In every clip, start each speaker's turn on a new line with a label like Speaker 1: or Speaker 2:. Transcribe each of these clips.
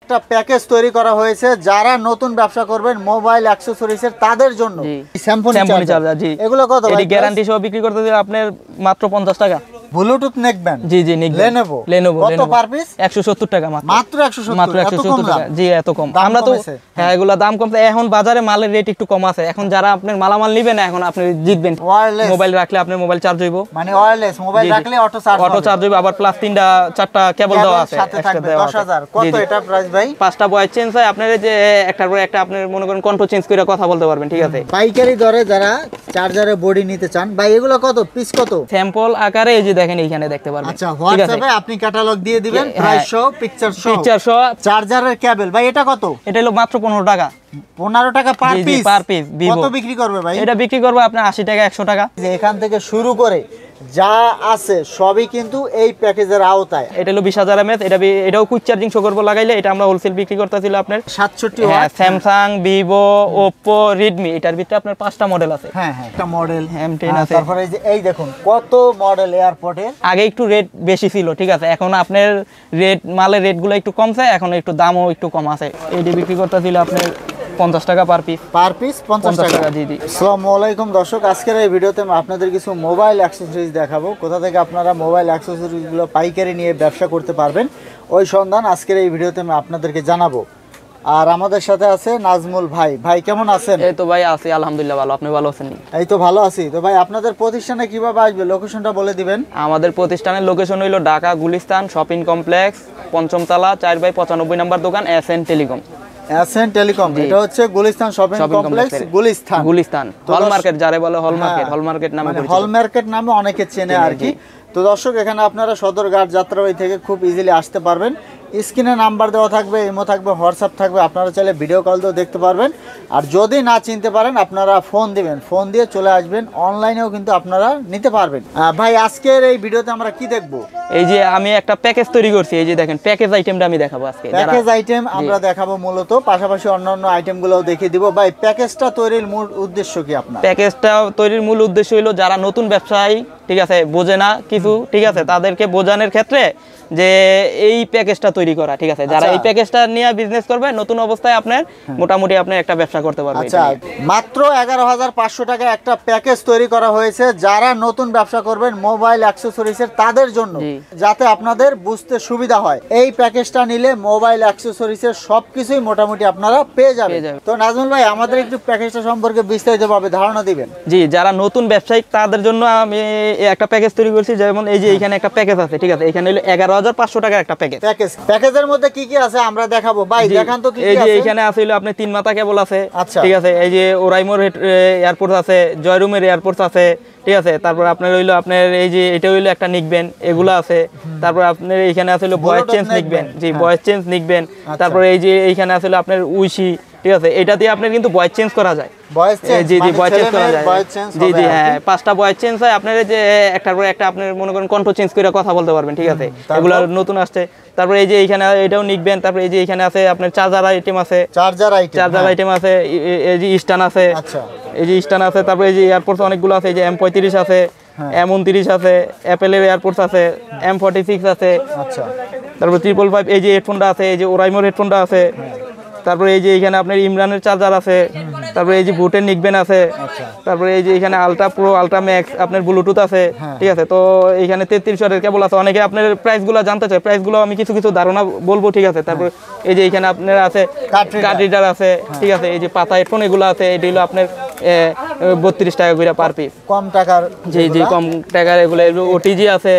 Speaker 1: একটা প্যাকেজ তৈরি করা হয়েছে যারা নতুন ব্যবসা করবেন মোবাইল অ্যাকসেসরিজের তাদের জন্য। স্যামসং চার্জার, জি এগুলো কত ভাই?
Speaker 2: এটি গ্যারান্টি সহ বিক্রি করতে দিলে আপনার মাত্র 50 টাকা।
Speaker 1: ব্লুটুথ নেকব্যান্ড,
Speaker 2: জি জি
Speaker 1: লেনোভো কত পার পিস?
Speaker 2: 170 টাকা
Speaker 1: মাত্র 170 টাকা।
Speaker 2: জি এত কম। আমরা তো হ্যাঁ এগুলা দাম কমছে, এখন বাজারে মালের রেট একটু কম আছে। এখন যারা আপনার মালামাল নেবেন এখন আপনি জিতবেন। মোবাইল রাখলে আপনার মোবাইল চার্জ হইব,
Speaker 1: মানে ওয়্যারলেস মোবাইল রাখলে অটো চার্জ
Speaker 2: হইব। আবার প্লাস 3টা 4টা কেবল দেওয়া আছে,
Speaker 1: সাথে থাকবে 10000। কত এটা প্রাইস ভাই?
Speaker 2: 5টা ভয়েস চেঞ্জ হয় আপনার, যে একটার পর একটা আপনি মনে করেন কন্ট্রোল চেঞ্জ করে কথা বলতে পারবেন, ঠিক আছে।
Speaker 1: পাইকারি দরে যারা চার্জারের বডি নিতে চান ভাই এগুলো কত পিস? কত
Speaker 2: স্যাম্পল আকারে এই যে দেখেন এইখানে দেখতে পারবেন।
Speaker 1: আচ্ছা হোয়াটসঅ্যাপে আপনি ক্যাটালগ দিয়ে দিবেন, প্রাইস সহ পিকচার সহ। চার্জারের কেবল ভাই এটা কত?
Speaker 2: এটা হলো মাত্র 15 টাকা।
Speaker 1: 15 টাকা পার পিস? কত বিক্রি করবে ভাই?
Speaker 2: এটা বিক্রি করবে আপনি 80 টাকা 100 টাকা।
Speaker 1: যে এখান থেকে শুরু করে যা আছে সবই কিন্তু এই প্যাকেজের আওতায়।
Speaker 2: এটা হলো 20000 mAh, এটাও কুইক চার্জিং শো করব লাগাইলে। এটা আমরা হোলসেল বিক্রি করতেছিল আপনার
Speaker 1: 67 watt.
Speaker 2: Samsung, Vivo, Oppo, Redmi, এটার ভিতরে আপনার 5টা মডেল আছে।
Speaker 1: হ্যাঁ একটা মডেল
Speaker 2: M10 আছে।
Speaker 1: তারপরে এই দেখুন কত মডেল এয়ারপোর্টের।
Speaker 2: আগে একটু রেট বেশি ছিল, ঠিক আছে। এখন আপনার মালের রেটগুলো একটু কমছে, এখন একটু দামও একটু কম আছে। এইটা বিক্রি করতেছিল আপনার 50 টাকা পার পিস। 50 টাকা। জি জি।
Speaker 1: আসসালামু আলাইকুম দর্শক, আজকের এই ভিডিওতে আমি আপনাদের কিছু মোবাইল অ্যাকসেসরিজ দেখাবো, কোথা থেকে আপনারা মোবাইল অ্যাকসেসরিজগুলো পাইকারি নিয়ে ব্যবসা করতে পারবেন ওই সন্ধান আজকের এই ভিডিওতে আমি আপনাদেরকে জানাবো। আর আমাদের সাথে আছে নাজমুল ভাই। ভাই কেমন আছেন?
Speaker 2: এই তো ভাই আছি আলহামদুলিল্লাহ ভালো। আপনি ভালো আছেন?
Speaker 1: এই তো ভালো আছি। তো ভাই আপনাদের প্রতিষ্ঠানে কিভাবে আসবে, লোকেশনটা বলে দিবেন।
Speaker 2: আমাদের প্রতিষ্ঠানের লোকেশন হইলো ঢাকা গুলিস্তান শপিং কমপ্লেক্স, 5ম তলা, 4/95 নম্বর দোকান, এসএন টেলিকম।
Speaker 1: এসএন টেলিকম, এটা হচ্ছে গুলিস্তান শপিং কমপ্লেক্স, গুলিস্তান
Speaker 2: হল মার্কেট যারে বলে, হল মার্কেট নামে পরিচিত।
Speaker 1: হল মার্কেট নামে অনেকে চেনে আর কি। তো দর্শক এখানে আপনারা সদরঘাট যাত্রাবাড়ি থেকে খুব ইজিলি আসতে পারবেন। স্ক্রিনে নাম্বার দেওয়া থাকবে, ইমো থাকবে, হোয়াটসঅ্যাপ থাকবে, আপনারা চাইলে ভিডিও কল দিয়েও দেখতে পারবেন। আর যদি না চিনতে পারেন আপনারা ফোন দিবেন, ফোন দিয়ে চলে আসবেন। অনলাইনেও কিন্তু আপনারা নিতে পারবেন। ভাই আজকের এই ভিডিওতে আমরা কি দেখব?
Speaker 2: এই যে আমি একটা প্যাকেজ তৈরি করছি, এই যে দেখেন প্যাকেজ আইটেমটা আমি দেখাবো আজকে।
Speaker 1: প্যাকেজ আইটেম আমরা দেখাবো মূলত, পাশাপাশি অন্যান্য আইটেমগুলোও দেখিয়ে দিব। ভাই প্যাকেজটা তৈরির মূল উদ্দেশ্য কি আপনার?
Speaker 2: প্যাকেজটা তৈরির মূল উদ্দেশ্য হলো যারা নতুন ব্যবসায়ী, ঠিক আছে, বোঝে না কিছু, ঠিক আছে, তাদেরকে বোঝানোর ক্ষেত্রে যে এই প্যাকেজটা তৈরি করা, ঠিক আছে। যারা এই প্যাকেজটা নিয়ে বিজনেস করবে নতুন অবস্থায় আপনার মোটামুটি আপনি একটা ব্যবসা করতে পারবেন।
Speaker 1: আচ্ছা মাত্র 11500 টাকা একটা প্যাকেজ তৈরি করা হয়েছে যারা নতুন ব্যবসা করবেন মোবাইল অ্যাকসেসরিজের তাদের জন্য, যাতে আপনাদের বুঝতে সুবিধা হয়। এই প্যাকেজটা নিলে মোবাইল অ্যাকসেসরিজের সবকিছুই মোটামুটি আপনারা পেয়ে যাবেন। তো নাজমুল ভাই আমাদের একটু প্যাকেজটা সম্পর্কে বিস্তারিতভাবে ধারণা দিবেন।
Speaker 2: জি, যারা নতুন ব্যবসায়ী তাদের জন্য আমি একটা প্যাকেজ তৈরি করছি। যেমন এই যে এখানে একটা প্যাকেজ আছে, ঠিক আছে, এখানে হলো 11500 টাকার একটা প্যাকেজ।
Speaker 1: প্যাকেজের মধ্যে কি কি আছে আমরা দেখাবো। ভাই দেখান তো কি কি আছে।
Speaker 2: এই যে এখানে আছে হলো আপনি 3 মাথা কেবল আছে, ঠিক আছে। এই যে ওরাইমোর এয়ারপোর্ট আছে, জয়রুমের এয়ারপোর্ট আছে, ঠিক আছে। তারপর আপনার হইলো আপনার এই যে এটা হইলো একটা নিকবেন, এগুলো আছে। তারপর আপনার এখানে আছে হলো ভয়েস চেঞ্জ নিকবেন, জি ভয়েস চেঞ্জ নিকবেন। তারপর এই যে এইখানে আছে হলো আপনার উইশি, ঠিক আছে। এটা দিয়ে আপনার কিন্তু ভয়েস চেঞ্জ করা যায়। জি জি ভয়েস চেঞ্জ করা যায়। জি জি হ্যাঁ 5টা ভয়েস চেঞ্জ হয় আপনার, যে একটার পর একটা আপনি মনে করেন কন্ট্রোল চেঞ্জ করে কথা বলতে পারবেন, ঠিক আছে। এগুলো নতুন আসছে। তারপর এই যে এইখানে এটাও নিকবেন। তারপর এই যে এখানে আছে আপনার চার্জার আইটেম আছে, চার্জার আইটেম আছে। এই যে স্ট্যান্ড আছে, এই যে স্ট্যান্ড আছে। তারপর এই যে এয়ারপোর্টস অনেকগুলো আছে, এই যে M35 আছে, M29 আছে, অ্যাপেলের এয়ারপোর্টস আছে, M46 আছে। আচ্ছা তারপর 555 এই যে হেডফোনটা আছে, এই যে ওরাইমোর হেডফোনটা আছে। তারপরে এই যে এখানে আপনার ইমরানের চার্জার আছে। তারপরে এই যে বুটের নিকবেন আছে। তারপরে এই যে এখানে আলট্রা প্রো, আলট্রা ম্যাক্স আপনার ব্লুটুথ আছে, ঠিক আছে। তো এখানে 33 ওয়াটের কেবল আছে। অনেকে আপনার প্রাইসগুলো জানতে চায়, প্রাইসগুলো আমি কিছু কিছু ধারণা বলবো, ঠিক আছে। তারপর এই যে এখানে আপনার আছে কার্ড রিডার আছে, ঠিক আছে। এই যে পাতা হেডফোন এগুলো আছে, এটি হলো আপনার 32 টাকা করে পার পিস, কম টাকার। জি জি কম টাকার এগুলো। ওটিজি আছে,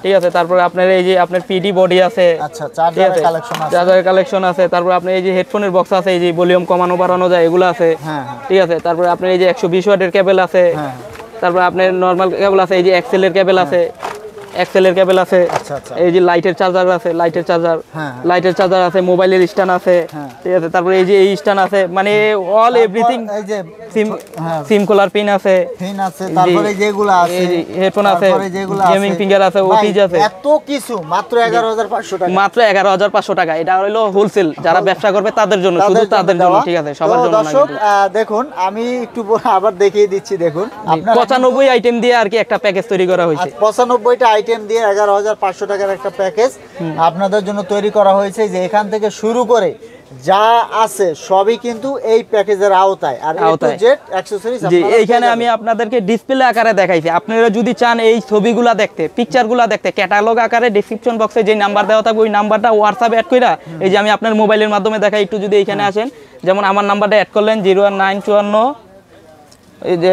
Speaker 2: ঠিক আছে। তারপর আপনার এই যে আপনার পিডি বডি আছে, আচ্ছা চার্জারের কালেকশন আছে। তারপর আপনার এই যে হেডফোনের বক্স আছে, এই যে ভলিউম কমানো বাড়ানো যায় এগুলো আছে, ঠিক আছে। তারপর আপনার এই যে 120 ওয়াটের কেবল আছে। তারপর আপনার নরমাল কেবল আছে, এই যে এক্সেলের কেবল আছে, এই যে লাইটের চার্জার আছে, লাইটের চার্জার আছে, মোবাইলের স্ট্যান্ড আছে, ঠিক আছে। তারপর এই যে এই স্ট্যান্ড আছে, মানে অল এভরিথিং। সিম খোলার পিন আছে, তারপরে যেগুলো আছে হেডফোন আছে, গেমিং ফিঙ্গার আছে, ওটিজি আছে, এত কিছু মাত্র 11500 টাকা, মাত্র 11500 টাকা। এটা হলো হোলসেল, যারা ব্যবসা করবে তাদের জন্য, শুধু তাদের জন্য, ঠিক আছে, সবার জন্য না। দর্শক দেখুন আমি একটু আবার দেখিয়ে দিচ্ছি। দেখুন আপনারা 95 আইটেম দিয়ে আর কি একটা প্যাকেজ তৈরি করা হয়েছে। 95টা
Speaker 1: আইটেম দিয়ে 11,500 টাকার একটা প্যাকেজ আপনাদের জন্য তৈরি করা হয়েছে, যে এখান থেকে শুরু করে যা আছে সবই কিন্তু এই প্যাকেজের আওতায়। আর A to Z অ্যাকসেসরিজ
Speaker 2: জি, এইখানে আমি আপনাদেরকে ডিসপ্লে আকারে দেখাইছি। আপনারা যদি চান এই ছবিগুলা দেখতে, পিকচারগুলা দেখতে, ক্যাটালগ আকারে ডেসক্রিপশন বক্সে যে নাম্বার দেওয়া থাকবে ওই নাম্বারটা হোয়াটসঅ্যাপে অ্যাড কইরা, এই যে আমি আপনার মোবাইলের মাধ্যমে দেখাই, একটু যদি এইখানে আসেন, যেমন আমার নাম্বারটা অ্যাড করলেন 01954, এই যে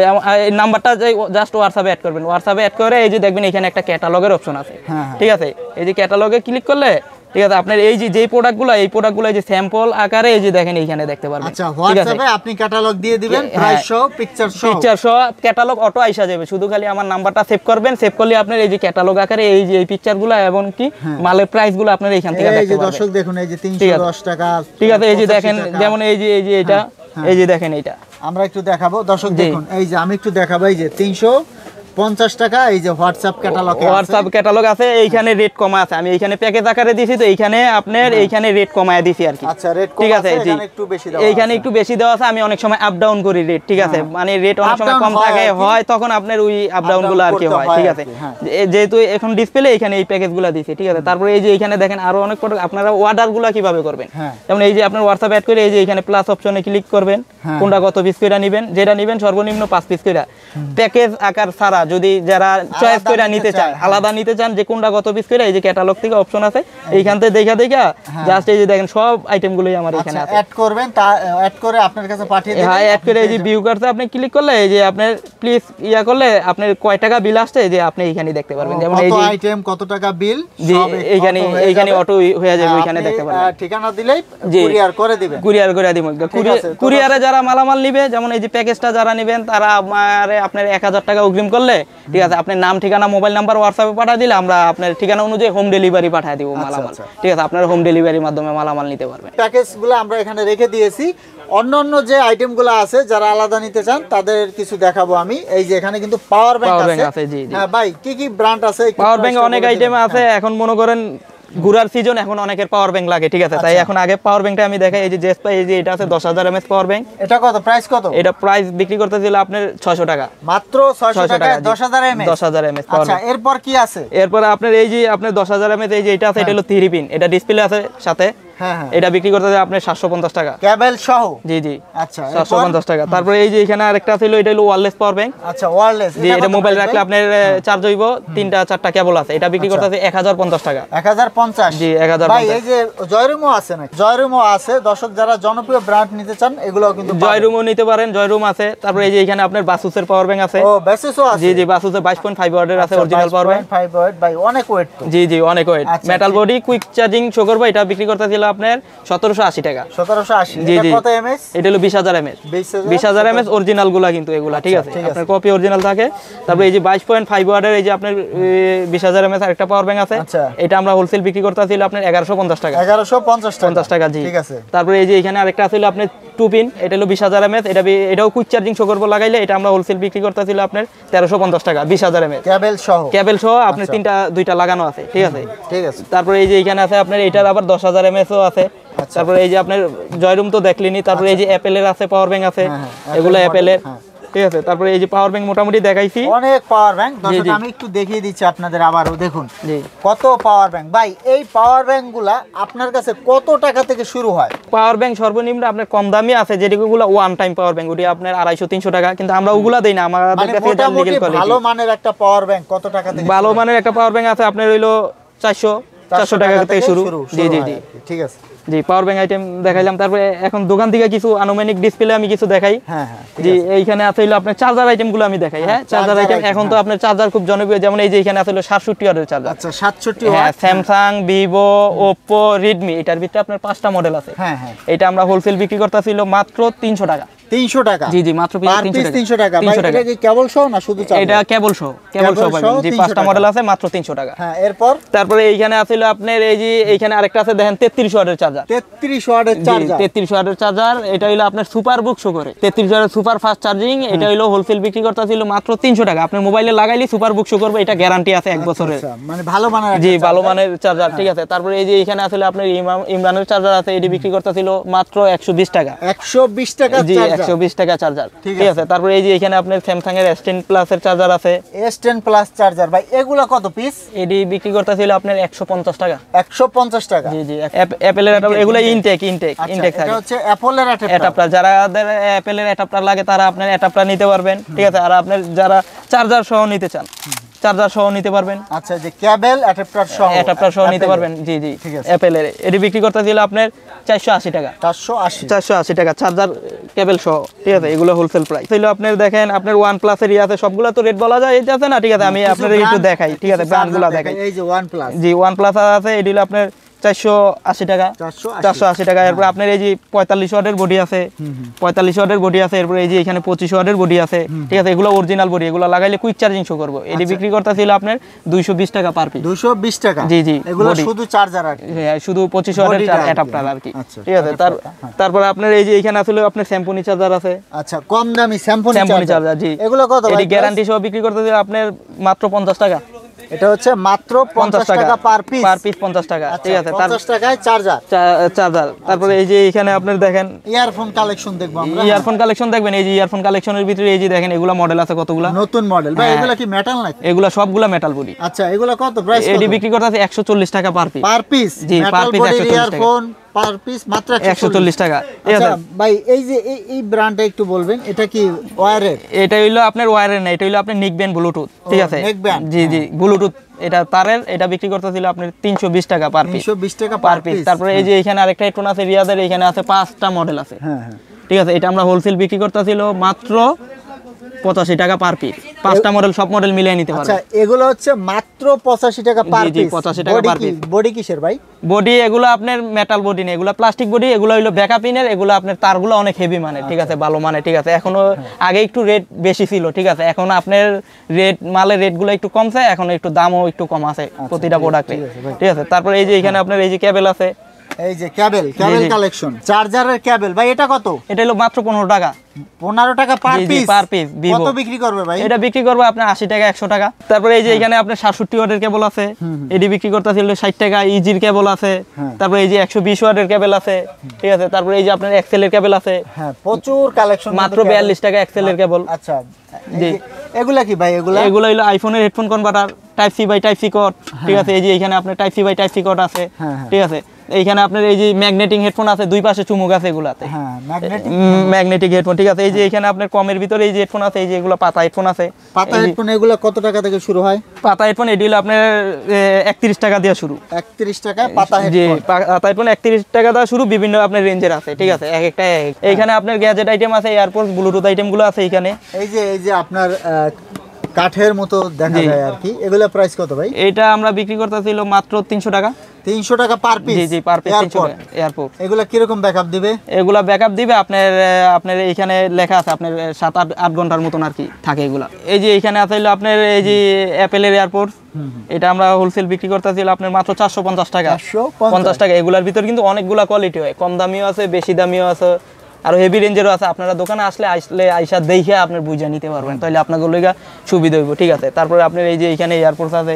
Speaker 2: এই নাম্বারটা জাস্ট হোয়াটসঅ্যাপে অ্যাড করবেন। হোয়াটসঅ্যাপে অ্যাড করে এই যে দেখবেন এখানে একটা ক্যাটালগের অপশন আছে, ঠিক আছে? এই যে ক্যাটালগে ক্লিক করলে, ঠিক আছে, আপনার এই যে যেই প্রোডাক্টগুলো, এই প্রোডাক্টগুলো এই যে স্যাম্পল আকারে এই যে দেখেন এইখানে দেখতে পারবেন।
Speaker 1: আচ্ছা, হোয়াটসঅ্যাপে আপনি ক্যাটালগ দিয়ে দিবেন, প্রাইস সহ, পিকচার সহ
Speaker 2: ক্যাটালগ অটো আইসা যাবে। শুধু খালি আমার নাম্বারটা সেভ করবেন, সেভ করলে আপনার এই যে ক্যাটালগ আকারে এই যে এই পিকচারগুলো এবং কি মালের প্রাইসগুলো আপনার এইখান থেকে দেখতে পারবেন।
Speaker 1: এই যে দর্শক দেখুন, এই যে 310 টাকা,
Speaker 2: ঠিক আছে, এই যে দেখেন, যেমন এই যে এটা, এই যে দেখেন এইটা
Speaker 1: আমরা একটু দেখাবো দর্শক দেখুন, এই যে আমি একটু দেখাবো, এই যে 350 টাকা, এই যে হোয়াটসঅ্যাপ
Speaker 2: ক্যাটালগ আছে। এইখানে রেট কমা আছে, আমি এইখানে প্যাকেজ আকারে দিয়েছি, তো এইখানে আপনার এইখানে রেট কমায় দিছি আর কি।
Speaker 1: আচ্ছা, রেট
Speaker 2: ঠিক আছে,
Speaker 1: এখানে একটু বেশি দাও,
Speaker 2: এইখানে একটু বেশি দেওয়া আছে। আমি অনেক সময় আপ ডাউন করি রেট, ঠিক আছে, মানে রেট অনেক সময় কম থাকে হয়, তখন আপনার ওই আপ ডাউন গুলো আর কি হয়, ঠিক আছে। যেহেতু এখন ডিসপ্লে এইখানে এই প্যাকেজগুলো দিয়েছি, ঠিক আছে। তারপরে এই যে এইখানে দেখেন আরো অনেক প্রোডাক্ট, আপনারা অর্ডারগুলো কিভাবে করবেন, যেমন এই যে আপনার হোয়াটসঅ্যাপ অ্যাড করে এই যে এখানে প্লাস অপশনে ক্লিক করবেন, কোনটা কত পিস করে নেবেন, যেটা নেবেন সর্বনিম্ন 5 পিস করে। প্যাকেজ আকার ছাড়া যদি যারা চয়েস করে নিতে চান, আলাদা নিতে চান যে কোনটা কত পিস করে, এই যে ক্যাটালগ থেকে অপশন আছে, এইখান থেকে দেখা জাস্ট এই যে দেখেন সব আইটেমগুলোই আমার এখানে আছে।
Speaker 1: অ্যাড করবেন, তা অ্যাড করে আপনার কাছে পাঠিয়ে দেব।
Speaker 2: হ্যাঁ, অ্যাড করে এই যে ভিউ কার্ডে আপনি ক্লিক করলে এই যে আপনার প্লিজ ইয়া করলে আপনার কয় টাকা বিল আসছে যে আপনি এইখানে দেখতে পারবেন, যেমন এই যে
Speaker 1: কত আইটেম কত টাকা বিল
Speaker 2: সব এইখানে অটো হয়ে যাবে, ওইখানে দেখতে পারবেন।
Speaker 1: ঠিকানা দিলেই কুরিয়ার করে দিবেন,
Speaker 2: কুরিয়ার করে দিব। কুরিয়ারে যারা মালামাল নিবে, যেমন এই যে প্যাকেজটা যারা নেবেন, তারা আপনার 1000 টাকা অগ্রিম করলে, ঠিক আছে, আপনার নাম, ঠিকানা, মোবাইল নাম্বার হোয়াটসঅ্যাপে পাঠিয়ে দিলে আমরা আপনার ঠিকানা অনুযায়ী হোম ডেলিভারি পাঠিয়ে দিব মালামাল, ঠিক আছে। আপনার হোম ডেলিভারির মাধ্যমে মালামাল নিতে পারবেন।
Speaker 1: প্যাকেজগুলো আমরা এখানে রেখে দিয়েছি। অন্যান্য যে আইটেমগুলো আছে যারা আলাদা নিতে চান তাদের কিছু দেখাবো আমি। এই যে এখানে কিন্তু পাওয়ার ব্যাংক আছে।
Speaker 2: জি জি
Speaker 1: হ্যাঁ ভাই, কি কি ব্র্যান্ড আছে?
Speaker 2: পাওয়ার ব্যাংক অনেক আইটেম আছে। এখন মনে করেন ঘুরার সিজন, এখন অনেকের পাওয়ার ব্যাংক লাগে, ঠিক আছে, তাই এখন আগে পাওয়ার ব্যাংকটা আমি দেখাই। এই যে জেসপা, এই যে এটা আছে 10,000 mAh পাওয়ার ব্যাংক।
Speaker 1: এটা কত প্রাইস? কত এটা
Speaker 2: প্রাইস বিক্রি করতেছিল আপনার 600 টাকা,
Speaker 1: মাত্র 600 টাকা 10,000 mAh।
Speaker 2: 10,000 mAh পাওয়ার।
Speaker 1: আচ্ছা, এরপর কি আছে?
Speaker 2: এরপর আপনার এই যে আপনার 10,000 mAh এই যে এটা আছে, এটা হলো 3 পিন, এটা ডিসপ্লে আছে সাথে। এটা বিক্রি করতে আপনার 750 টাকা
Speaker 1: কেবল সহ।
Speaker 2: জি জি,
Speaker 1: আচ্ছা,
Speaker 2: 750 টাকা। তারপরে এই যে এখানে আরেকটা ছিল, এটা হলো ওয়্যারলেস পাওয়ার ব্যাংক।
Speaker 1: আচ্ছা, ওয়্যারলেস,
Speaker 2: জি, এটা মোবাইল রাখলে আপনার চার্জ হইব, 3টা 4টা কেবল আছে। এটা বিক্রি করতে আছে 1050 টাকা।
Speaker 1: 1050?
Speaker 2: জি, 1050।
Speaker 1: ভাই এই যে জয়রুমও আছে নাকি? জয়রুমও আছে। দর্শক যারা জনপ্রিয় ব্র্যান্ড নিতে চান এগুলো কিন্তু
Speaker 2: জয়রুমও নিতে পারেন, জয়রুম আছে। তারপরে এই যে এখানে আপনার বাসুসের পাওয়ার ব্যাংক আছে।
Speaker 1: ও, বাসুসও আছে?
Speaker 2: জি জি, বাসুসের 22.5 ওয়াটের আছে অরিজিনাল পাওয়ার ব্যাংক।
Speaker 1: 22.5 ওয়াট, ভাই অনেক ওয়েট তো।
Speaker 2: জি জি, অনেক weight. Metal body, quick charging show করবে। এটা বিক্রি করতে ছিল আপনার 1780 টাকা।
Speaker 1: 1780?
Speaker 2: জি জি,
Speaker 1: কত এমএস?
Speaker 2: এটা হলো 20,000 mAh। 20,000 mAh অরিজিনাল গুলা কিন্তু এগুলা, ঠিক আছে, আপনার কপি অরিজিনাল থাকে। তারপরে এই যে 22.5 ওয়াটের এই যে আপনার 20,000 mAh আরেকটা পাওয়ার ব্যাংক আছে। এটা আমরা হোলসেল বিক্রি করতে ছিল আপনার 1150 টাকা।
Speaker 1: 1150
Speaker 2: টাকা, জি,
Speaker 1: ঠিক আছে।
Speaker 2: তারপরে এই যে এখানে আরেকটা ছিল আপনার 2 পিন, এটা হলো 20,000 mAh। এটাও কুইক চার্জিং শো করবো লাগাইলে, এটা আমরা হোলসেল বিক্রি করতে ছিল আপনার 1350 টাকা। 20,000 mAh কেবল সহ আপনার 2টা লাগানো আছে, ঠিক আছে, ঠিক আছে। তারপরে এই যে এখানে আছে আপনার এটার আবার 10,000 mAh ও আছে। তারপরে এই যে আপনার জয়রুম তো দেখলেনি। তারপরে এই যে অ্যাপেলের আছে পাওয়ার ব্যাংক আছে, এগুলো অ্যাপেলের, ঠিক আছে। তারপরে এই যে পাওয়ার ব্যাংক মোটামুটি দেখাইছি,
Speaker 1: অনেক পাওয়ার ব্যাংক। দর্শক আমি একটু দেখিয়ে দিচ্ছি আপনাদের আবারও, দেখুন কত পাওয়ার ব্যাংক। ভাই এই পাওয়ার ব্যাংকগুলা আপনার কাছে কত টাকা থেকে শুরু হয়?
Speaker 2: পাওয়ার ব্যাংক সর্বনিম্ন আপনার কম দামি আছে, যেগুলো ওয়ান টাইম পাওয়ার ব্যাংক, ওটি আপনার 250-300 টাকা, কিন্তু আমরা ওগুলা দেই না। আমাদের কাছে
Speaker 1: ভালো মানের একটা পাওয়ার ব্যাংক কত টাকা থেকে?
Speaker 2: ভালো মানের একটা পাওয়ার ব্যাংক আছে আপনার হইলো 400 টাকা থেকে শুরু। জি জি জি,
Speaker 1: ঠিক আছে।
Speaker 2: জি, পাওয়ার ব্যাংক আইটেম দেখাইলাম। তারপরে এখন দোকান থেকে কিছু আনুমানিক ডিসপ্লে আমি কিছু দেখাই। জি, এইখানে আছে হলো আপনার চার্জার আইটেম গুলো আমি দেখাই। হ্যাঁ, চার্জার আইটেম এখন তো আপনার চার্জার খুব জনপ্রিয়, যেমন এই যে এখানে আছে হলো 67 ওয়াটের চার্জার।
Speaker 1: আচ্ছা, 67 watt.
Speaker 2: Samsung, Vivo, Oppo, Redmi, এটার ভিতরে আপনার 5টা মডেল আছে। এটা আমরা হোলসেল বিক্রি করতেছিল মাত্র 300 টাকা।
Speaker 1: 300 টাকা?
Speaker 2: জি জি, মাত্র 300 টাকা।
Speaker 1: এটা কি কেবল সহ না শুধু চার্জার?
Speaker 2: এটা কেবল সহ, কেবল সহ পাবেন। জি, 5টা মডেল আছে, মাত্র 300 টাকা।
Speaker 1: হ্যাঁ, এরপর
Speaker 2: তারপরে এইখানে আছে হলো আপনার এই যে এইখানে আরেকটা আছে দেখেন 33 ওয়াটের চার্জার।
Speaker 1: 33 ওয়াটের চার্জার?
Speaker 2: 33 ওয়াটের চার্জার। এটা হলো আপনার সুপার বুক শো করে 33 ওয়াটের সুপার ফাস্ট চার্জিং। এটা হলো হোলসেল বিক্রি করতেছিল মাত্র 300 টাকা। আপনি মোবাইলে লাগাইলে সুপার বুক শো করবে, এটা গ্যারান্টি আছে 1 বছরের।
Speaker 1: মানে ভালো মানের?
Speaker 2: জি, ভালো মানের চার্জার, ঠিক আছে। তারপরে এই যে এখানে আছে আপনার ইমরানের চার্জার আছে, এটি বিক্রি করতেছিল মাত্র 120 টাকা।
Speaker 1: 120 টাকা?
Speaker 2: জি, 120 টাকা চার্জার, ঠিক আছে। তারপর এই যে এখানে আপনার স্যামসাং এর S10 প্লাস এর চার্জার আছে,
Speaker 1: S10 প্লাস চার্জার ভাই, এগুলা কত পিস?
Speaker 2: এডি বিক্রি করতেছিল আপনার 150 টাকা।
Speaker 1: 150 টাকা,
Speaker 2: জি জি। অ্যাপল এর এগুলো ইনটেক থাকে,
Speaker 1: এটা হচ্ছে অ্যাপল এর
Speaker 2: অ্যাডাপ্টার। যারা অ্যাপল এর অ্যাডাপ্টার লাগে তারা আপনার অ্যাডাপ্টার নিতে পারবেন, ঠিক আছে। আর আপনার যারা চার্জার সহ নিতে চান, চার্জার সহ নিতে পারবেন।
Speaker 1: আচ্ছা, যে কেবল অ্যাডাপ্টার সহ
Speaker 2: নিতে পারবেন। জি জি, অ্যাপল এর এডি বিক্রি করতেছিল আপনার 480 টাকা। 480 টাকা চার্জার কেবল সহ, ঠিক আছে। এগুলো হোলসেল প্রাইস ছিল। আপনার দেখেন আপনার OnePlus এর আছে, সবগুলো তো রেট বলা যায়, এই আছে না, ঠিক আছে। আমি আপনাদের একটু দেখাই, ঠিক আছে, ব্র্যান্ডগুলো দেখাই।
Speaker 1: এই যে OnePlus,
Speaker 2: জি OnePlus আছে, এডি হলো আপনার 480 টাকা। 480 টাকা। এরপর আপনার এই যে 45 ওয়াটের বডি আছে, 45 ওয়াটের বডি আছে। এরপর এই যে এখানে 25 ওয়াটের বডি আছে, ঠিক আছে। এগুলো অরিজিনাল বডি, এগুলো লাগাইলে কুইক চার্জিং শো করবে। এডি বিক্রি করতেছিল আপনার 220 টাকা পার পিস।
Speaker 1: 220 টাকা,
Speaker 2: জি জি।
Speaker 1: এগুলো শুধু চার্জার আর কি,
Speaker 2: হ্যাঁ, শুধু 25 ওয়াটের অ্যাডাপ্টার আর কি, ঠিক আছে। তারপর আপনার এই যে এখানে আসলে আপনার স্যাম্পনি চার্জার আছে।
Speaker 1: আচ্ছা, কম দামি স্যাম্পনি
Speaker 2: চার্জার, জি।
Speaker 1: এগুলো কত ভাই?
Speaker 2: এডি গ্যারান্টি সহ বিক্রি করতেছিল আপনার মাত্র 50 টাকা।
Speaker 1: এটা হচ্ছে মাত্র 50 টাকা পার পিস।
Speaker 2: 50 টাকা, ঠিক আছে।
Speaker 1: 50 টাকায় চার্জার।
Speaker 2: তারপরে এই যে এখানে আপনার দেখেন
Speaker 1: ইয়ারফোন কালেকশন দেখবো আমরা।
Speaker 2: ইয়ারফোন কালেকশন দেখবেন, এই যে ইয়ারফোন কালেকশনের ভিতরে এই যে দেখেন এগুলা মডেল আছে কতগুলা,
Speaker 1: নতুন মডেল ভাই। এগুলা কি মেটাল নাকি?
Speaker 2: এগুলা সবগুলা মেটাল বডি।
Speaker 1: আচ্ছা, এগুলা কত প্রাইস?
Speaker 2: এডি বিক্রি করতেছে 140 টাকা পার পিস।
Speaker 1: জি, পার পিস 140 টাকা। ইয়ারফোন পার পিস মাত্র 140
Speaker 2: টাকা।
Speaker 1: আচ্ছা ভাই, এই যে এই ব্র্যান্ডটা একটু বলবেন, এটা কি ওয়্যারের?
Speaker 2: এটা হইলো আপনার ওয়্যারের না, এটা হইলো আপনার নেকব্যান্ড ব্লুটুথ, ঠিক আছে। জি জি, ব্লুটুথ, এটা তারের। এটা বিক্রি করতেছিল আপনার 320 টাকা পার পিস।
Speaker 1: 320 টাকা পার পিস।
Speaker 2: তারপরে এই যে এখানে আরেকটা হেডফোন আছে রিয়াদের, এখানে আছে 5টা মডেল আছে, হ্যাঁ হ্যাঁ, ঠিক আছে। এটা আমরা হোলসেল বিক্রি করতেছিল মাত্র 85 টাকা পার পিস। 5টা মডেল, সব মডেল মিলিয়ে নিতে পারবেন।
Speaker 1: আচ্ছা, এগুলো হচ্ছে মাত্র 85 টাকা পার পিস।
Speaker 2: 85 টাকা পার পিস।
Speaker 1: বডি কিসের ভাই?
Speaker 2: বডি এগুলো আপনার মেটাল বডি না, এগুলো প্লাস্টিক বডি। এগুলো হইলো ব্যাকআপ ইনের, এগুলো আপনার তারগুলো অনেক হেভি মানে, ঠিক আছে, ভালো মানে, ঠিক আছে। এখনো আগে একটু রেট বেশি ছিল, ঠিক আছে। এখন আপনার মালের রেটগুলো একটু কমছে, এখন একটু দামও একটু কম আছে প্রতিটা প্রোডাক্টে, ঠিক আছে। তারপরে এই যে এখানে আপনার এই যে কেবল আছে,
Speaker 1: এই যে কেবল কালেকশন, চার্জারের কেবল ভাই, এটা কত?
Speaker 2: এটা হলো মাত্র 15 টাকা।
Speaker 1: 15 টাকা পার পিস। কত বিক্রি করবে ভাই?
Speaker 2: এটা বিক্রি করবে আপনার 80 টাকা, 100 টাকা। তারপরে এই যে এখানে আপনার 67 ওয়াটের কেবল আছে, এডি বিক্রি করতেছিল 60 টাকা। ইজির কেবল আছে, তারপরে এই যে 120 ওয়াটের কেবল আছে, ঠিক আছে। তারপরে এই যে আপনার এক্সেল এর কেবল আছে,
Speaker 1: হ্যাঁ, প্রচুর কালেকশন,
Speaker 2: মাত্র 42 টাকা এক্সেল এর কেবল।
Speaker 1: আচ্ছা, জি। এগুলা কি ভাই?
Speaker 2: এগুলো হলো আইফোনের headphone converter, type C by type C cord, ঠিক আছে। এই যে এখানে আপনার type C by type C cord আছে, ঠিক আছে। এইখানে আপনার এই যে ম্যাগনেটিক হেডফোন আছে, দুই পাশে চুমুক আছে এগুলাতে, হ্যাঁ, ম্যাগনেটিক হেডফোন, ঠিক আছে। এই যে এখানে আপনার কমের ভিতরে এই যে হেডফোন আছে, এই যে এগুলো পাতা হেডফোন আছে।
Speaker 1: পাতা হেডফোন এগুলো কত টাকা থেকে শুরু হয়? পাতা
Speaker 2: হেডফোন এডি হলো আপনার 31 টাকা দিয়ে শুরু।
Speaker 1: 31 টাকা পাতা হেডফোন।
Speaker 2: জি, পাতা হেডফোন 31 টাকা দিয়ে শুরু, বিভিন্ন আপনার রেঞ্জের আছে, ঠিক আছে। এক একটা এইখানে আপনার গ্যাজেট আইটেম আছে, এয়ারপোর্ট ব্লুটুথ আইটেমগুলো আছে এখানে। এই যে আপনার কাঠের মতো দেখা যায় আর কি, এগুলা প্রাইস কত ভাই? এটা আমরা বিক্রি করতেছিল মাত্র 300 টাকা। 300 টাকা পার পিস? জি জি, পার পিস 300 টাকা। এয়ারপোর্ট এগুলা কি রকম ব্যাকআপ দিবে? এগুলা ব্যাকআপ দিবে আপনার এইখানে লেখা আছে আপনার 7-8 ঘন্টার মতন আর কি থাকে এগুলা। এই যে এখানে আছে হলো আপনার এই যে অ্যাপেলের এয়ারপোর্ট, এটা আমরা হোলসেল বিক্রি করতেছিল আপনার মাত্র 450 টাকা। 450 টাকা। এগুলার ভিতর কিন্তু অনেকগুলা কোয়ালিটি হয়, কম দামিও আছে, বেশি দামিও আছে, আর হেভি রেঞ্জেরও আছে। আপনারা দোকানে আসলে আইসা দেখে আপনার বুঝে নিতে পারবেন, তাহলে আপনাদের লইগা সুবিধা হইব, ঠিক আছে। তারপরে আপনার এই যে এখানে এয়ারপোর্ট আছে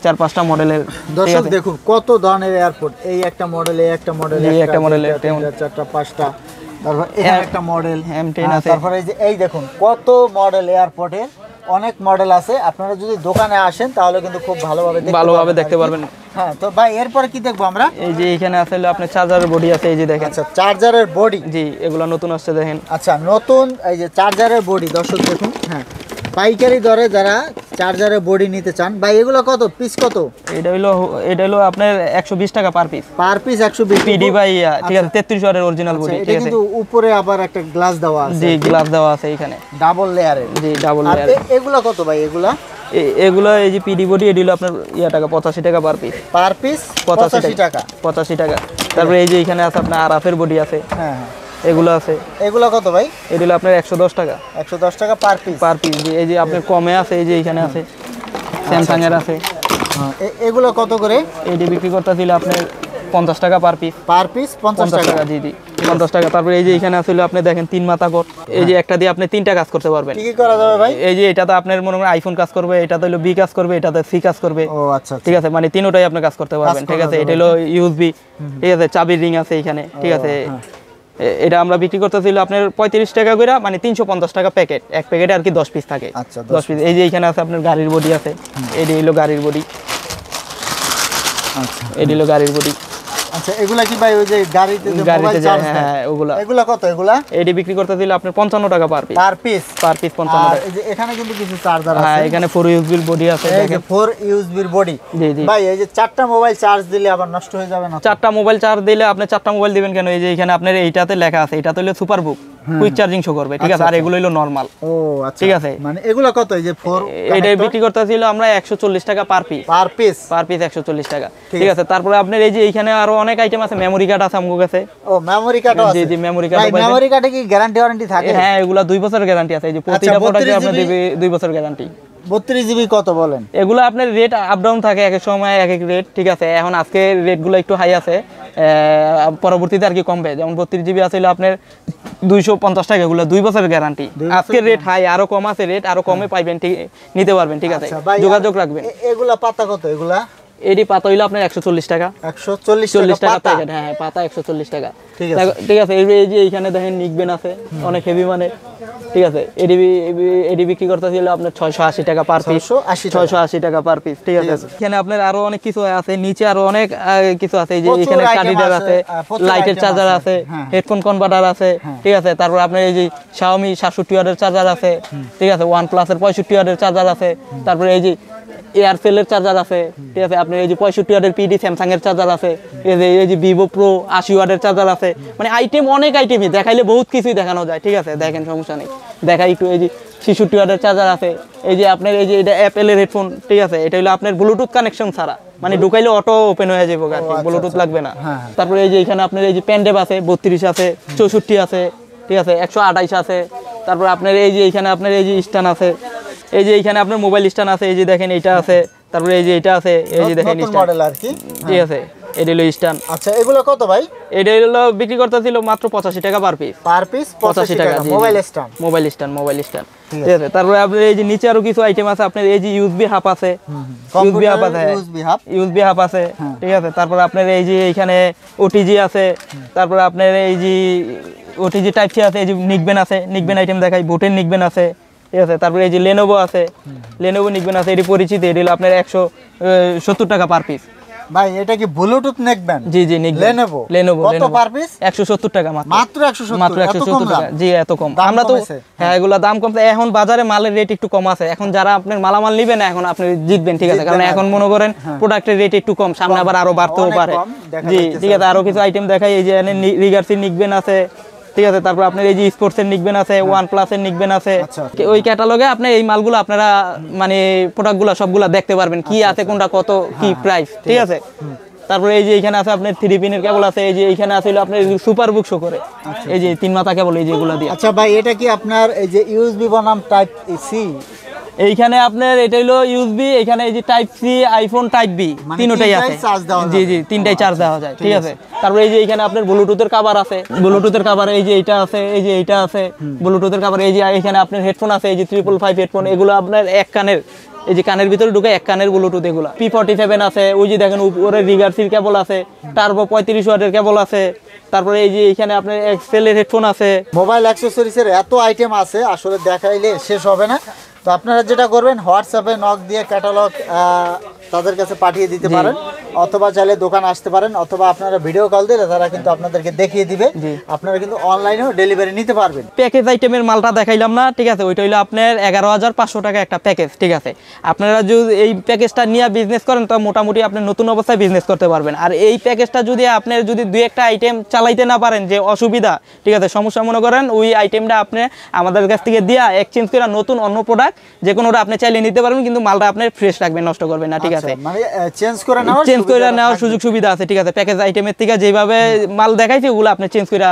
Speaker 2: 4-5টা মডেলের। দর্শক দেখুন কত ধরনের এয়ারপোর্ট, এই একটা মডেল, এই একটা মডেল, এই একটা মডেল, 4টা-5টা। তারপর এখানে একটা মডেল M10 আছে। তারপরে এই দেখুন কত মডেল এয়ারপোর্টের, অনেক মডেল আছে। আপনারা যদি দোকানে আসেন তাহলে কিন্তু খুব ভালোভাবে দেখতে পারবেন। হ্যাঁ, তো ভাই এরপরে কি দেখবো আমরা? এই যে এখানে আসলে আপনার চার্জারের বডি আছে, এই যে দেখেন। আচ্ছা, চার্জারের বডি, জি, এগুলো নতুন আসছে দেখেন। আচ্ছা, নতুন এই যে চার্জারের বডি, দর্শক দেখুন। হ্যাঁ, পাইকারি দরে যারা চার্জারের বডি নিতে চান ভাই, এগুলো কত পিস? কত? এটা হলো আপনার 120 টাকা per piece. Per piece 120 PD ভাই, ঠিক আছে। 33 ওয়াটের অরিজিনাল বডি, ঠিক আছে। কিন্তু উপরে আবার একটা গ্লাস দেওয়া আছে। জি, গ্লাস দেওয়া আছে এখানে, ডাবল লেয়ারের। জি, ডাবল লেয়ার। এগুলো কত ভাই? এগুলো এই যে পিডি বডি, এটি হলো আপনার টাকা 85 টাকা পার পিস। পার পিস 85 টাকা। 85 টাকা। তারপরে এই যে এখানে আছে আপনার আরএফের বডি আছে, হ্যাঁ হ্যাঁ, এগুলো আছে। এগুলো কত ভাই? এটা হলো আপনার 110 টাকা। 110 টাকা পার পিস। Per piece. এই যে আপনার কমে আছে, এই যে এখানে আছে, স্যামসাং এর আছে। এগুলো কত করে? এটি বিক্রি করতেছিল আপনার 50 টাকা পার পিস। পার পিস 50 টাকা। জি জি, 50 টাকা। তারপরে এই যে এখানে আছে আপনি দেখেন 3 মাথা কট, এই যে একটা দিয়ে আপনি 3টা কাজ করতে পারবেন। কি কি করা যাবে ভাই? এই যে এটাতে আপনার মনে হয় আইফোন কাজ করবে, এটাতে হলো বি কাজ করবে, এটাতে সি কাজ করবে। ও আচ্ছা, ঠিক আছে, মানে তিনটাই আপনি কাজ করতে পারবেন, ঠিক আছে। এটা হলো ইউএসবি, ঠিক আছে। চাবির রিং আছে এখানে, ঠিক আছে। এটা আমরা বিক্রি করতেছিল আপনার 35 টাকা করে, মানে 350 টাকা প্যাকেট। এক প্যাকেটে আর কি 10 পিস থাকে।
Speaker 1: আচ্ছা
Speaker 2: 10 পিস। এই যে এখানে আছে আপনার গাড়ির বডি আছে, এটি হলো গাড়ির বডি।
Speaker 1: আচ্ছা
Speaker 2: এটি হলো গাড়ির বডি।
Speaker 1: আচ্ছা এগুলা কি ভাই ওই যে গাড়িতে যে মোবাইল চার্জ দেয়?
Speaker 2: হ্যাঁ ওগুলা।
Speaker 1: এগুলা কত এগুলা?
Speaker 2: এটি বিক্রি করতেছিল আপনার 55 টাকা per piece.
Speaker 1: Per piece?
Speaker 2: Per piece 55
Speaker 1: আর
Speaker 2: টাকা।
Speaker 1: এই যে এখানে কিন্তু কিছু চার্জার আছে।
Speaker 2: হ্যাঁ এখানে 4 ইউএসবি বডি আছে
Speaker 1: এই যে
Speaker 2: দেখেন।
Speaker 1: 4 ইউএসবি বডি।
Speaker 2: জি জি
Speaker 1: ভাই এই যে 4টা মোবাইল চার্জ দিলে আবার নষ্ট হয়ে যাবে না?
Speaker 2: 4টা মোবাইল চার্জ দিলে আপনি 4টা মোবাইল দিবেন কেন? এই যে এখানে আপনার এইটাতে লেখা আছে, এটা তো হলো সুপার বুক, কুইক চার্জিং শো করবে, ঠিক আছে। আর এগুলো হলো নরমাল।
Speaker 1: ও আচ্ছা
Speaker 2: ঠিক আছে।
Speaker 1: মানে এগুলা কত? এই যে 4
Speaker 2: এটা বিক্রি করতেছিল আমরা 140 টাকা per piece.
Speaker 1: Per piece?
Speaker 2: Per piece 140 টাকা, ঠিক আছে। তারপরে আপনার এই যে এইখানে আরো অনেক আইটেম আছে, মেমরি কার্ড আছে আমগো কাছে।
Speaker 1: ও মেমরি কার্ডও আছে?
Speaker 2: জি জি মেমরি কার্ড।
Speaker 1: ভাই মেমরি কার্ডে কি গ্যারান্টি ওয়ারেন্টি থাকে?
Speaker 2: হ্যাঁ এগুলা 2 বছরের গ্যারান্টি আছে। এই যে প্রতিটা প্রোডাক্টে আপনার দিবে 2 বছর গ্যারান্টি।
Speaker 1: 32 জিবি কত বলেন?
Speaker 2: এগুলো আপনার রেট আপ ডাউন থাকে, এক এক সময় এক এক রেট, ঠিক আছে। এখন আজকে রেটগুলো একটু হাই আছে, পরবর্তীতে আর কি কমবে। যেমন 32 জিবি আছে আপনার 250 টাকা, এগুলো 2 বছরের গ্যারান্টি। আজকের রেট হাই, আরো কম আছে রেট, আরো কমে পাইবেন, ঠিক নিতে পারবেন, ঠিক আছে। যোগাযোগ রাখবেন।
Speaker 1: এগুলা পাতা কত এগুলা?
Speaker 2: এডি পাতা হইলো আপনার 140 টাকা।
Speaker 1: 140 টাকা
Speaker 2: প্যাকেট। হ্যাঁ পাতা 140 টাকা,
Speaker 1: ঠিক আছে।
Speaker 2: ঠিক আছে। এই যে এইখানে দেখেন নিকবেন আছে, অনেক হেভি মানে, ঠিক আছে। এডি বিক্রি করতেছিল আপনার 680 টাকা পার পিস। 680 টাকা পার পিস, ঠিক আছে। এখানে আপনার আরো অনেক কিছু আছে, নিচে আরো অনেক কিছু আছে। এই যে এখানে কার্ডিডার আছে, লাইটের চার্জার আছে, হেডফোন কনভার্টার আছে, ঠিক আছে। তারপর আপনার এই যে Xiaomi 67 ওয়াটের চার্জার আছে, ঠিক আছে। OnePlus এর 65 ওয়াটের চার্জার আছে। তারপরে এই যে এয়ারসেলের চার্জার আছে, ঠিক আছে। আপনার এই যে 65 ওয়াটের পিডি স্যামসাং এর চার্জার আছে। এই যে ভিভো প্রো 80 ওয়াটের চার্জার আছে। মানে আইটেম অনেক আইটেমই, দেখাইলে বহুত কিছুই দেখানো যায়, ঠিক আছে। দেখেন সমস্যা নেই, দেখাই একটু। এই যে 66 ওয়াটের চার্জার আছে। এই যে আপনার এই যে এটা অ্যাপেলের হেডফোন, ঠিক আছে। এটা হলো আপনার ব্লুটুথ কানেকশন ছাড়া, মানে ঢুকাইলে অটো ওপেন হয়ে যাবে, ব্লুটুথ লাগবে না। তারপরে এই যে এখানে আপনার এই যে পেনড্রাইভ আছে, 32 আছে, 64 আছে, ঠিক আছে, 128 আছে। তারপর আপনার এই যে এখানে আপনার এই যে স্ট্যান্ড আছে, এই যে এখানে আপনার মোবাইল স্ট্যান্ড আছে, এই যে দেখেন এটা আছে। তারপরে এই যে এটা আছে, এই যে দেখেন
Speaker 1: মডেল আর কি,
Speaker 2: ঠিক আছে। এটা হলো স্ট্যান্ড।
Speaker 1: আচ্ছা এগুলো কত ভাই?
Speaker 2: এটা হলো বিক্রি করতেছিল মাত্র 85 টাকা পার পিস।
Speaker 1: পার পিস 85 টাকা। Mobile stand,
Speaker 2: mobile stand, mobile stand, ঠিক আছে। তারপরে আপনার এই যে নিচে আরো কিছু আইটেম আছে, আপনার এই যে ইউএসবি হাব আছে, ইউএসবি হাব আছে, ইউএসবি হাব আছে, ঠিক আছে। তারপরে আপনার এই যে এখানে ওটিজি আছে। তারপরে আপনার এই যে ওটিজি টাইপ সি আছে, এই যে নিকবেন আছে, নিকবেন আইটেম দেখাই, বোটের নিকবেন আছে, ঠিক আছে। তারপরে এই যে লেনোভো আছে, লেনোভো নিকবেন আছে, এটি পরিচিত। এটি হলো আপনার 170 টাকা পার পিস।
Speaker 1: ভাই এটা কি ব্লুটুথ নেকবেন?
Speaker 2: জি জি নিকবেন, লেনোভো।
Speaker 1: কত পার পিস?
Speaker 2: 170 টাকা মাত্র।
Speaker 1: মাত্র 170?
Speaker 2: মাত্র 170 টাকা। জি এত কম। আমরা তো হ্যাঁ এগুলা দাম কমছে। এখন বাজারে মালের রেট একটু কম আছে। এখন যারা আপনার মালামাল নেবেন না, এখন আপনি জিতবেন, ঠিক আছে। কারণ এখন মনে করেন প্রোডাক্টের রেট একটু কম, সামনে আবার আরো বাড়তেও পারে। জি ঠিক আছে। আরো কিছু আইটেম দেখাই। এই যে রিগার্সি নিকবেন আছে, ঠিক আছে। তারপর আপনার এই যে স্পোর্টস এর নিকবেন আছে, OnePlus এর নিকবেন আছে। ওই ক্যাটালগে আপনি এই মালগুলো আপনারা মানে প্রোডাক্টগুলো সবগুলা দেখতে পারবেন, কি আছে, কোনটা কত, কি প্রাইস, ঠিক আছে। তারপরে এই যে এখানে আছে আপনার 3 পিনের কেবল আছে। এই যে এখানে আছে আপনার সুপার বুক শো করে, এই যে 3 মাথা কেবল, এই যে এগুলা দিয়ে।
Speaker 1: আচ্ছা ভাই এটা কি আপনার এই যে ইউএসবি বনাম টাইপ সি?
Speaker 2: এইখানে আপনার এটা হলো ইউএসবি, এখানে এই যে type C, iPhone type B, তিনটাই আছে। জি জি তিনটাই চার্জ দেওয়া যায়, ঠিক আছে। তারপরে এই যে এখানে আপনার ব্লুটুথের কভার আছে, ব্লুটুথের কভার এই যে এইটা আছে, এই যে এইটা আছে ব্লুটুথের কভার। এই যে এখানে আপনার হেডফোন আছে, এই যে 555 হেডফোন। এগুলো আপনার এক কানের, এই যে কানের ভিতরে ঢুকে এক কানের ব্লুটুথ। এগুলা P47 আছে। ওই যে দেখেন উপরে রিগার্সির কেবল আছে, টার্বো 35 ওয়াটের কেবল আছে। তারপরে এই যে এখানে আপনার এক্সেলের হেডফোন আছে।
Speaker 1: মোবাইল অ্যাকসেসরিজের এত আইটেম আছে, আসলে দেখাইলে শেষ হবে না। তো আপনারা যেটা করবেন, হোয়াটসঅ্যাপে নক দিয়ে ক্যাটালগ তাদের কাছে পাঠিয়ে দিতে পারেন, অথবা চাইলে দোকান আসতে পারেন, অথবা আপনারা ভিডিও কল দিলে তারা কিন্তু আপনাদেরকে দেখিয়ে দিবে। আপনারা কিন্তু অনলাইনেও ডেলিভারি নিতে পারবেন।
Speaker 2: প্যাকেজ আইটেমের মালটা দেখাইলাম না, ঠিক আছে। ওইটা হইলো আপনার 11,500 টাকা একটা প্যাকেজ, ঠিক আছে। আপনারা যদি এই প্যাকেজটা নিয়ে বিজনেস করেন, তো মোটামুটি আপনি নতুন অবস্থায় বিজনেস করতে পারবেন। আর এই প্যাকেজটা যদি আপনার যদি 2-1টা আইটেম চালাইতে না পারেন, যে অসুবিধা, ঠিক আছে, সমস্যা মনে করেন, ওই আইটেমটা আপনি আমাদের কাছ থেকে দিয়া এক্সচেঞ্জ করে নতুন অন্য প্রোডাক্ট যে কোনোটা আপনি চাইলে নিতে পারবেন, কিন্তু মালটা আপনি ফ্রেশ রাখবেন, নষ্ট করবেন না, ঠিক আছে।
Speaker 1: মানে চেঞ্জ করে নেওয়ার
Speaker 2: সুযোগ সুবিধা আছে, ঠিক আছে। প্যাকেজ আইটেমের থেকে যেভাবে মাল দেখাইছে ওগুলো আপনি চেঞ্জ করে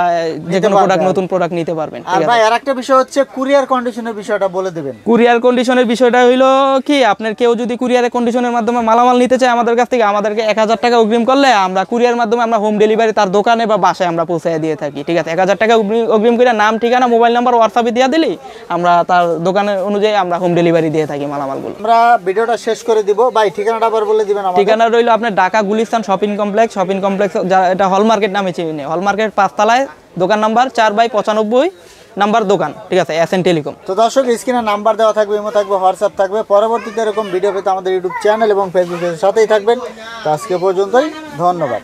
Speaker 2: যে কোনো প্রোডাক্ট, নতুন প্রোডাক্ট নিতে পারবেন।
Speaker 1: আর ভাই আরেকটা বিষয় হচ্ছে কুরিয়ার কন্ডিশনের বিষয়টা বলে দিবেন।
Speaker 2: কুরিয়ার কন্ডিশনের বিষয়টা হইলো কি, আপনার কেউ যদি কুরিয়ারের কন্ডিশনের মাধ্যমে মালামাল নিতে চায় আমাদের কাছ থেকে, আমাদেরকে 1000 টাকা অগ্রিম করলে আমরা কুরিয়ার মাধ্যমে আমরা হোম ডেলিভারি তার দোকানে বা বাসায় আমরা পৌঁছে দিয়ে থাকি, ঠিক আছে। 1000 টাকা অগ্রিম করে নাম, ঠিকানা, মোবাইল নাম্বার হোয়াটসঅ্যাপে দিয়ে দিলেই আমরা তার দোকানের অনুযায়ী আমরা হোম ডেলিভারি দিয়ে থাকি মালামালগুলো।
Speaker 1: আমরা ভিডিওটা শেষ করে দিব ভাই, ঠিকানাটা আবার বলে দিবেন আমাদের।
Speaker 2: ঠিকানা রইলো আপনার ঢাকা গুলিস্তান শপিং কমপ্লেক্স, এটা হল মার্কেট নামে চিনি। হল মার্কেট 5 তলায় দোকান নাম্বার 4/95 নাম্বার দোকান, ঠিক আছে, এসএন টেলিকম।
Speaker 1: তো দর্শক স্ক্রিনে নাম্বার দেওয়া থাকবে, ইমো থাকবে, হোয়াটসঅ্যাপ থাকবে। পরবর্তীতে এরকম ভিডিও পেতে আমাদের ইউটিউব চ্যানেল এবং ফেসবুকের সাথেই থাকবেন। তো আজকে পর্যন্তই, ধন্যবাদ।